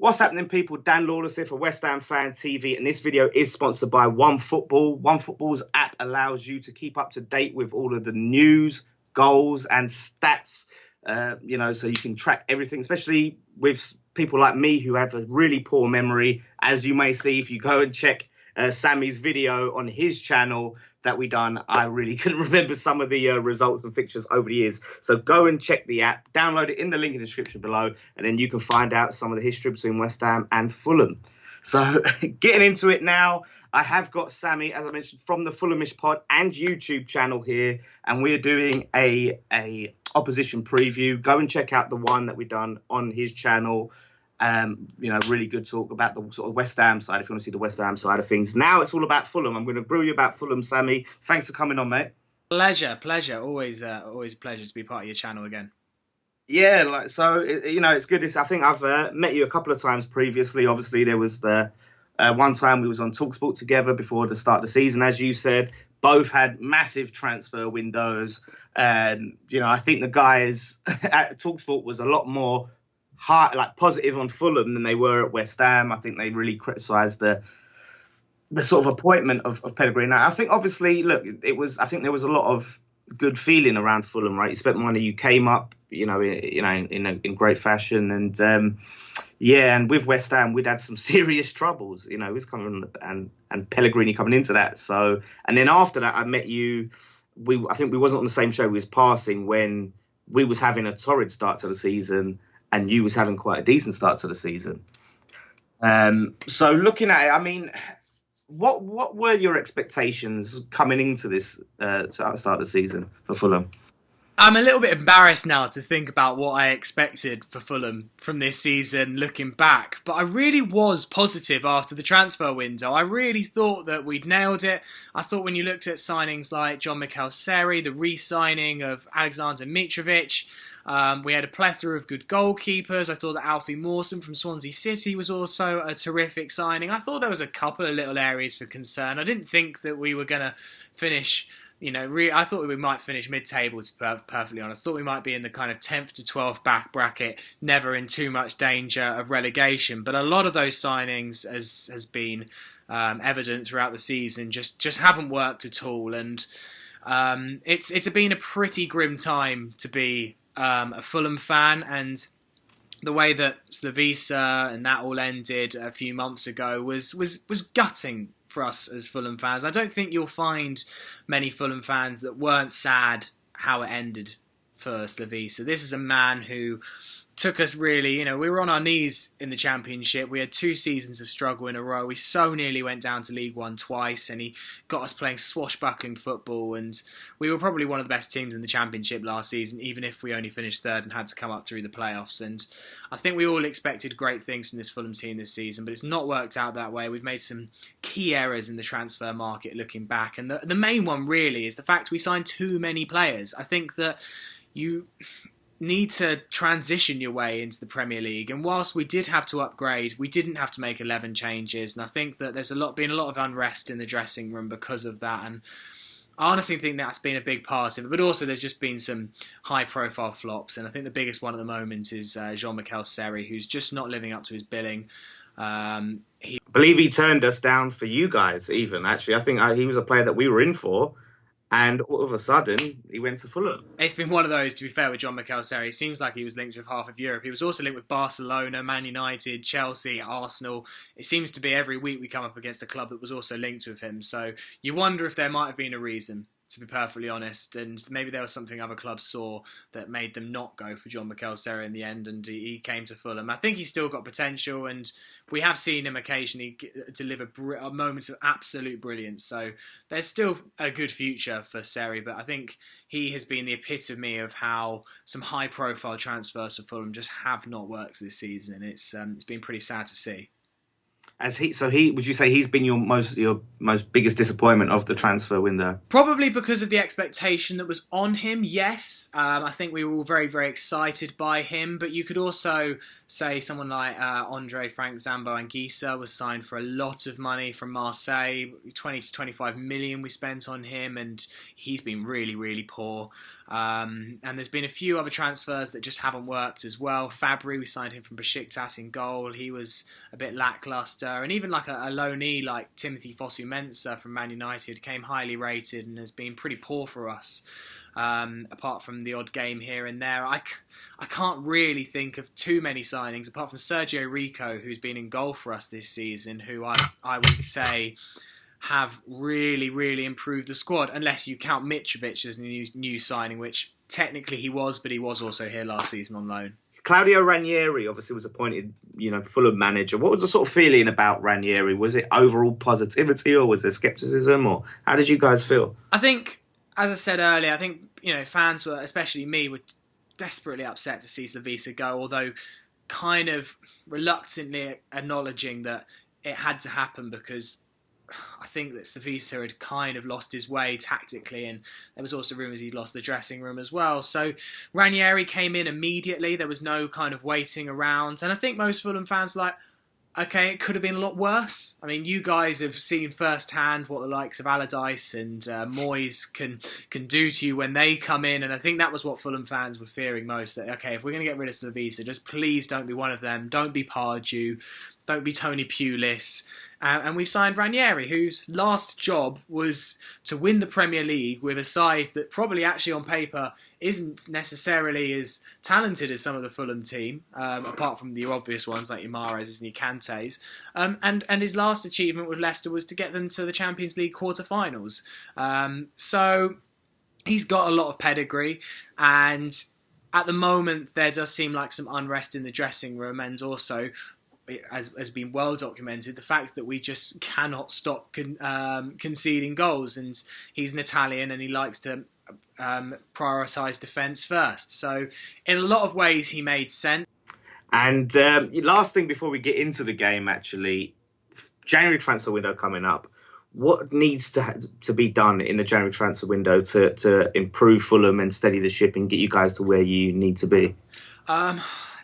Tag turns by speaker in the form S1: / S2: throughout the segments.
S1: What's happening, people? Dan Lawless here for West Ham Fan TV, and this video is sponsored by OneFootball. OneFootball's app allows you to keep up to date with all of the news, goals, and stats. So you can track everything, especially with people like me who have a really poor memory. As you may see, if you go and check Sammy's video on his channel that we done, I really couldn't remember some of the results and fixtures over the years. So go and check the app, download it in the link in the description below, and then you can find out some of the history between West Ham and Fulham. So getting into it now, I have got Sammy, as I mentioned, from the Fulhamish pod and YouTube channel here, and we're doing a opposition preview. Go and check out the one that we've done on his channel. Really good talk about the sort of West Ham side, if you want to see the West Ham side of things. Now it's all about Fulham. I'm going to grill you about Fulham, Sammy. Thanks for coming on, mate.
S2: Pleasure. Always a pleasure to be part of your channel again.
S1: Yeah, it's good. I think I've met you a couple of times previously. Obviously, there was the one time we was on TalkSport together before the start of the season, as you said. Both had massive transfer windows. And, I think the guys at TalkSport was a lot more positive on Fulham than they were at West Ham. I think they really criticised the sort of appointment of Pellegrini. Now, I think obviously, look, I think there was a lot of good feeling around Fulham, right? You spent money, you came up, in great fashion, and and with West Ham, we'd had some serious troubles. It was coming and Pellegrini coming into that. So, and then after that, I met you. I think we wasn't on the same show. We was passing when we was having a torrid start to the season, and you was having quite a decent start to the season. So looking at it, I mean, what were your expectations coming into this start of the season for Fulham?
S2: I'm a little bit embarrassed now to think about what I expected for Fulham from this season looking back, but I really was positive after the transfer window. I really thought that we'd nailed it. I thought when you looked at signings like John Mikel Seri, the re-signing of Alexander Mitrovic, we had a plethora of good goalkeepers. I thought that Alfie Mawson from Swansea City was also a terrific signing. I thought there was a couple of little areas for concern. I didn't think that we were going to finish, I thought we might finish mid-table, to be perfectly honest. I thought we might be in the kind of 10th to 12th back bracket, never in too much danger of relegation. But a lot of those signings, as has been evident throughout the season, just haven't worked at all. And it's been a pretty grim time to be a Fulham fan, and the way that Slavisa and that all ended a few months ago was gutting for us as Fulham fans. I don't think you'll find many Fulham fans that weren't sad how it ended for Slavisa. This is a man who took us really, we were on our knees in the Championship. We had 2 seasons of struggle in a row. We so nearly went down to League One twice, and he got us playing swashbuckling football, and we were probably one of the best teams in the Championship last season, even if we only finished third and had to come up through the playoffs. And I think we all expected great things from this Fulham team this season, but it's not worked out that way. We've made some key errors in the transfer market looking back, and the main one really is the fact we signed too many players. I think that you need to transition your way into the Premier League, and whilst we did have to upgrade, we didn't have to make 11 changes, and I think that there's been a lot of unrest in the dressing room because of that, and I honestly think that's been a big part of it. But also there's just been some high profile flops, and I think the biggest one at the moment is Jean Mikel Seri, who's just not living up to his billing.
S1: I believe he turned us down for you guys even, actually. I think he was a player that we were in for, and all of a sudden, he went to Fulham.
S2: It's been one of those, to be fair, with John Mikel Seri. It seems like he was linked with half of Europe. He was also linked with Barcelona, Man United, Chelsea, Arsenal. It seems to be every week we come up against a club that was also linked with him. So you wonder if there might have been a reason, to be perfectly honest, and maybe there was something other clubs saw that made them not go for John Mikel Seri in the end, and he came to Fulham. I think he's still got potential, and we have seen him occasionally deliver moments of absolute brilliance, so there's still a good future for Seri, but I think he has been the epitome of how some high-profile transfers for Fulham just have not worked this season, and it's been pretty sad to see.
S1: Would you say he's been your most biggest disappointment of the transfer window?
S2: Probably because of the expectation that was on him, yes. I think we were all very, very excited by him, but you could also say someone like Andre Frank Zambo Anguissa was signed for a lot of money from Marseille, 20 to 25 million we spent on him, and he's been really, really poor. And there's been a few other transfers that just haven't worked as well. Fabry, we signed him from Besiktas in goal. He was a bit lacklustre. And even like a loanee like Timothy Fosu-Mensah from Man United came highly rated and has been pretty poor for us. Apart from the odd game here and there, I can't really think of too many signings apart from Sergio Rico, who's been in goal for us this season, who I would say have really, really improved the squad, unless you count Mitrovic as a new signing, which technically he was, but he was also here last season on loan.
S1: Claudio Ranieri obviously was appointed, Fulham manager. What was the sort of feeling about Ranieri? Was it overall positivity, or was there scepticism, or how did you guys feel?
S2: I think, as I said earlier, fans were, especially me, were desperately upset to see Slavisa go, although kind of reluctantly acknowledging that it had to happen because I think that Slavisa had kind of lost his way tactically, and there was also rumours he'd lost the dressing room as well. So Ranieri came in immediately. There was no kind of waiting around, and I think most Fulham fans were like, okay, it could have been a lot worse. I mean, you guys have seen firsthand what the likes of Allardyce and Moyes can do to you when they come in, and I think that was what Fulham fans were fearing most. That okay, if we're going to get rid of Slavisa, just please don't be one of them. Don't be Pardew. Don't be Tony Pulis. And we've signed Ranieri, whose last job was to win the Premier League with a side that probably actually on paper isn't necessarily as talented as some of the Fulham team, apart from the obvious ones like your Mahrez and your Kantes. And his last achievement with Leicester was to get them to the Champions League quarter-finals. So he's got a lot of pedigree, and at the moment there does seem like some unrest in the dressing room, and also, as has been well documented, the fact that we just cannot stop conceding goals. And he's an Italian and he likes to prioritise defence first. So in a lot of ways he made sense.
S1: And last thing before we get into the game, actually, January transfer window coming up. What needs to be done in the January transfer window to improve Fulham and steady the ship and get you guys to where you need to be?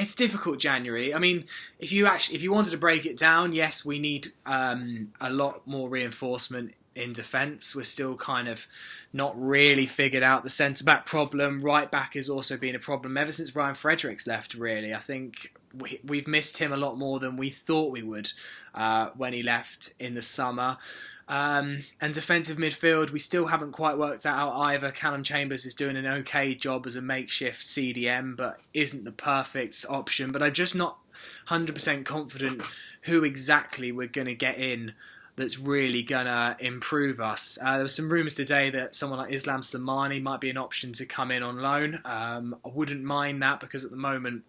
S2: It's difficult, January. I mean, if you wanted to break it down, yes, we need a lot more reinforcement in defence. We're still kind of not really figured out the centre-back problem. Right-back has also been a problem ever since Ryan Fredericks left, really. I think we've missed him a lot more than we thought we would when he left in the summer. And defensive midfield, we still haven't quite worked that out either. Callum Chambers is doing an okay job as a makeshift CDM, but isn't the perfect option. But I'm just not 100% confident who exactly we're going to get in that's really going to improve us. There was some rumours today that someone like Islam Slimani might be an option to come in on loan. I wouldn't mind that, because at the moment,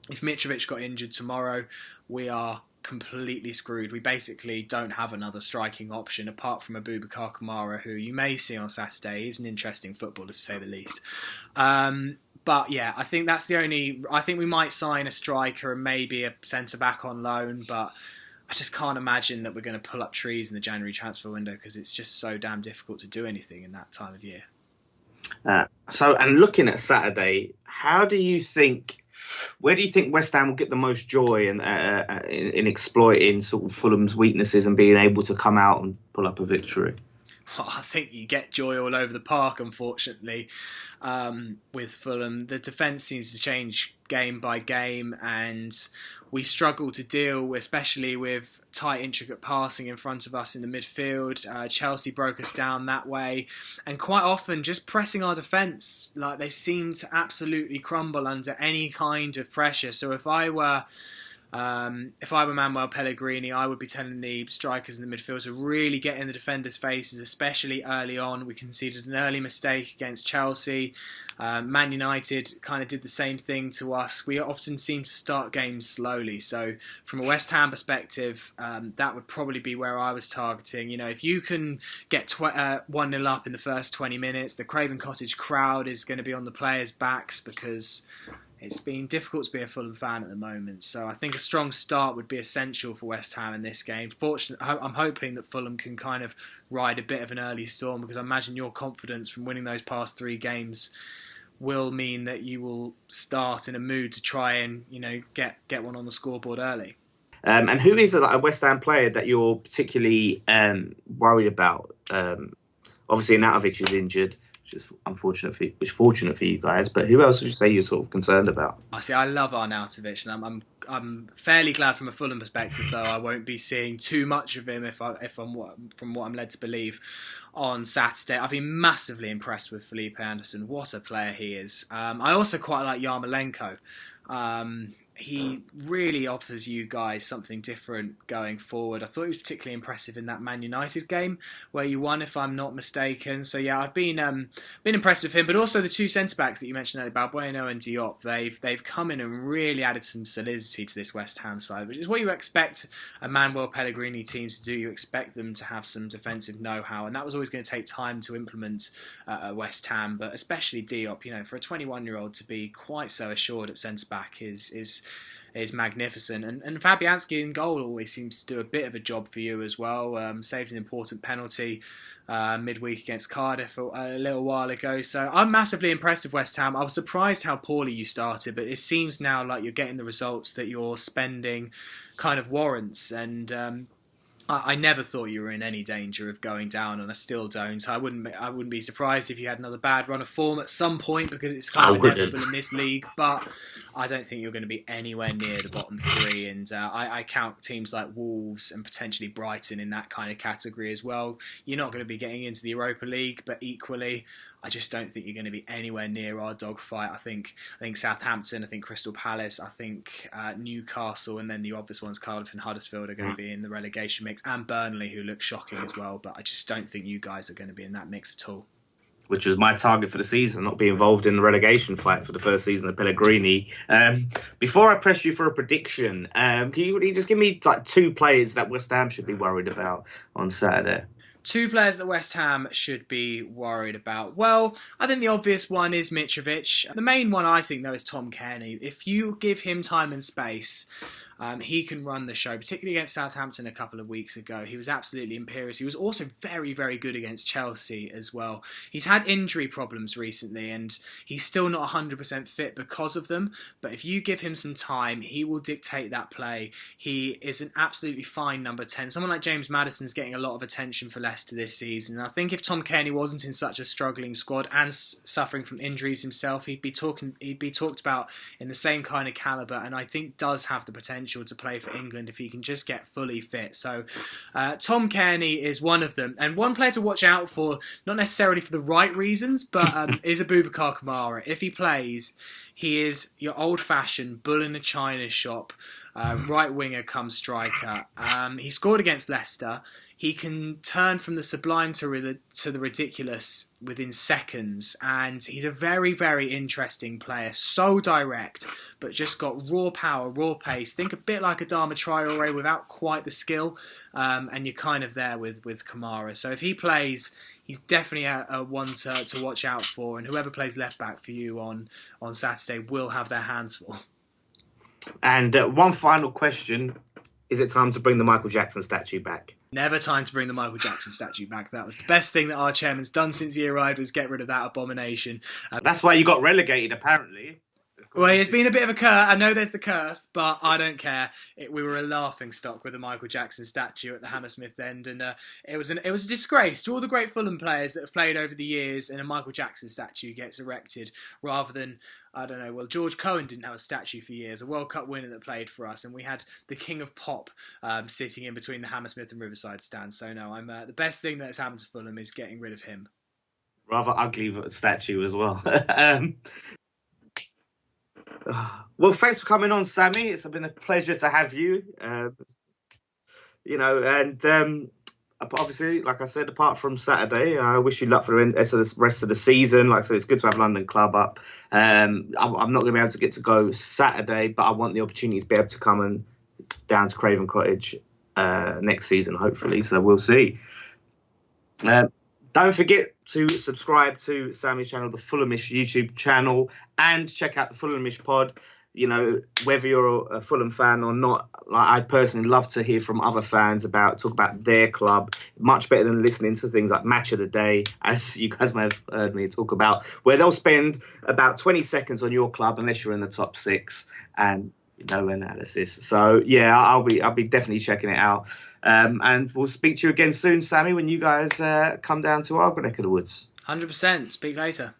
S2: if Mitrovic got injured tomorrow, we are completely screwed. We basically don't have another striking option apart from Abubakar Kamara, who you may see on Saturday. He's an interesting footballer, to say the least. But yeah, I think that's the only... I think we might sign a striker and maybe a centre-back on loan, but I just can't imagine that we're going to pull up trees in the January transfer window, because it's just so damn difficult to do anything in that time of year.
S1: And looking at Saturday, where do you think West Ham will get the most joy in exploiting sort of Fulham's weaknesses and being able to come out and pull up a victory?
S2: Well, I think you get joy all over the park, unfortunately, with Fulham. The defence seems to change game by game, and we struggle to deal, especially with tight, intricate passing in front of us in the midfield. Chelsea broke us down that way, and quite often just pressing our defence. Like, they seem to absolutely crumble under any kind of pressure. So if I were Manuel Pellegrini, I would be telling the strikers in the midfield to really get in the defenders' faces, especially early on. We conceded an early mistake against Chelsea. Man United kind of did the same thing to us. We often seem to start games slowly. So from a West Ham perspective, that would probably be where I was targeting. If you can get 1-0 up in the first 20 minutes, the Craven Cottage crowd is going to be on the players' backs, because it's been difficult to be a Fulham fan at the moment. So I think a strong start would be essential for West Ham in this game. Fortunately, I'm hoping that Fulham can kind of ride a bit of an early storm, because I imagine your confidence from winning those past 3 games will mean that you will start in a mood to try and get one on the scoreboard early.
S1: And who is a West Ham player that you're particularly worried about? Obviously, Anatovic is injured. which is fortunate for you guys. But who else would you say you're sort of concerned about?
S2: I love Arnautovic, and I'm fairly glad from a Fulham perspective, though I won't be seeing too much of him if I'm from what I'm led to believe on Saturday. I've been massively impressed with Felipe Anderson. What a player he is. I also quite like Yarmolenko. He really offers you guys something different going forward. I thought he was particularly impressive in that Man United game where you won, if I'm not mistaken. So yeah, I've been impressed with him, but also the two centre backs that you mentioned earlier, Balbuena and Diop. They've come in and really added some solidity to this West Ham side, which is what you expect a Manuel Pellegrini team to do. You expect them to have some defensive know-how, and that was always going to take time to implement at West Ham. But especially Diop, for a 21-year-old to be quite so assured at centre back is magnificent, and Fabianski in goal always seems to do a bit of a job for you as well. Saved an important penalty midweek against Cardiff a little while ago. So I'm massively impressed with West Ham. I was surprised how poorly you started, but it seems now like you're getting the results that your spending kind of warrants, and I never thought you were in any danger of going down, and I still don't. I wouldn't be surprised if you had another bad run of form at some point, because it's kind of inevitable in this league. But I don't think you're going to be anywhere near the bottom three, and I count teams like Wolves and potentially Brighton in that kind of category as well. You're not going to be getting into the Europa League, but equally, I just don't think you're going to be anywhere near our dogfight. I think Southampton, I think Crystal Palace, I think Newcastle, and then the obvious ones, Cardiff and Huddersfield, are going to be in the relegation mix, and Burnley, who look shocking as well. But I just don't think you guys are going to be in that mix at all.
S1: Which was my target for the season, not be involved in the relegation fight for the first season of Pellegrini. Before I press you for a prediction, can you just give me like two players that West Ham should be worried about on Saturday?
S2: Two players that West Ham should be worried about. Well, I think the obvious one is Mitrovic. The main one, I think, though, is Tom Cairney. If you give him time and space, he can run the show, particularly against Southampton a couple of weeks ago. He was absolutely imperious. He was also very, very good against Chelsea as well. He's had injury problems recently, and he's still not 100% fit because of them. But if you give him some time, he will dictate that play. He is an absolutely fine number 10. Someone like James Maddison's getting a lot of attention for Leicester this season. And I think if Tom Cairney wasn't in such a struggling squad and suffering from injuries himself, he'd be talked about in the same kind of calibre, and I think does have the potential to play for England if he can just get fully fit. So Tom Cairney is one of them, and one player to watch out for, not necessarily for the right reasons, but is Abubakar Kamara. If he plays, he is your old-fashioned bull in a china shop, right winger come striker. He scored against Leicester. He can turn from the sublime to the ridiculous within seconds, and he's a very, very interesting player. So direct, but just got raw power, raw pace. Think a bit like Adama Traore without quite the skill, and you're kind of there with Kamara. So if he plays, he's definitely a one to watch out for, and whoever plays left back for you on Saturday will have their hands full.
S1: And one final question. Is it time to bring the Michael Jackson statue back?
S2: Never time to bring the Michael Jackson statue back. That was the best thing that our chairman's done since he arrived, was get rid of that abomination.
S1: That's why you got relegated, apparently.
S2: Well, it's been a bit of a curse. I know there's the curse, but I don't care. We were a laughing stock with the Michael Jackson statue at the Hammersmith end, and it was a disgrace to all the great Fulham players that have played over the years, and a Michael Jackson statue gets erected rather than, I don't know, well, George Cohen didn't have a statue for years, a World Cup winner that played for us, and we had the King of Pop sitting in between the Hammersmith and Riverside stands. So no, I'm the best thing that's happened to Fulham is getting rid of him.
S1: Rather ugly statue as well. Well, thanks for coming on, Sammy. It's been a pleasure to have you. Obviously, like I said, apart from Saturday, I wish you luck for the rest of the season. Like I said, it's good to have London Club up. I'm not going to be able to get to go Saturday, but I want the opportunity to be able to come down to Craven Cottage next season, hopefully. So we'll see. Don't forget to subscribe to Sammy's channel, the Fulhamish YouTube channel, and check out the Fulhamish pod. Whether you're a Fulham fan or not, I personally love to hear from other fans talk about their club. Much better than listening to things like Match of the Day, as you guys may have heard me talk about, where they'll spend about 20 seconds on your club unless you're in the top six. And No analysis. So yeah, I'll be definitely checking it out. And we'll speak to you again soon, Sammy, when you guys come down to our neck of the woods.
S2: 100%. Speak later.